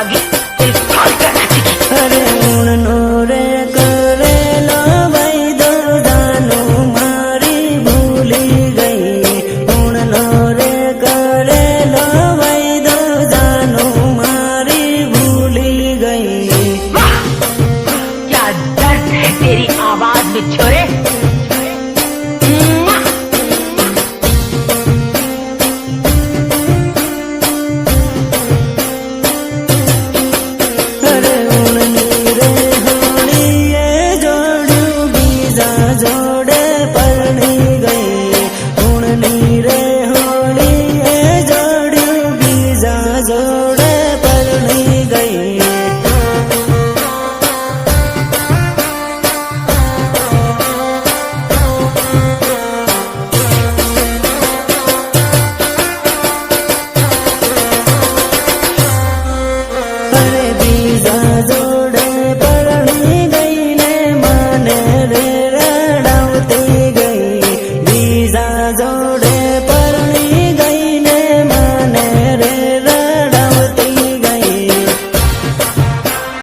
अभी दिल फाड़ कर नाचेगी। अरे उड़नो रे करेलो वैदो जानो मारी भूली गई। उड़नो रे करेलो वैदो जानो मारी भूली गई। वाह क्या दर्द है तेरी आवाज में छोरे। अरे उड़नी रे होली ये जोड़ू बीजा जोड़े परनी गई। उड़नी रे होली ये जोड़ू बीजा जोड़े परनी गई। अरे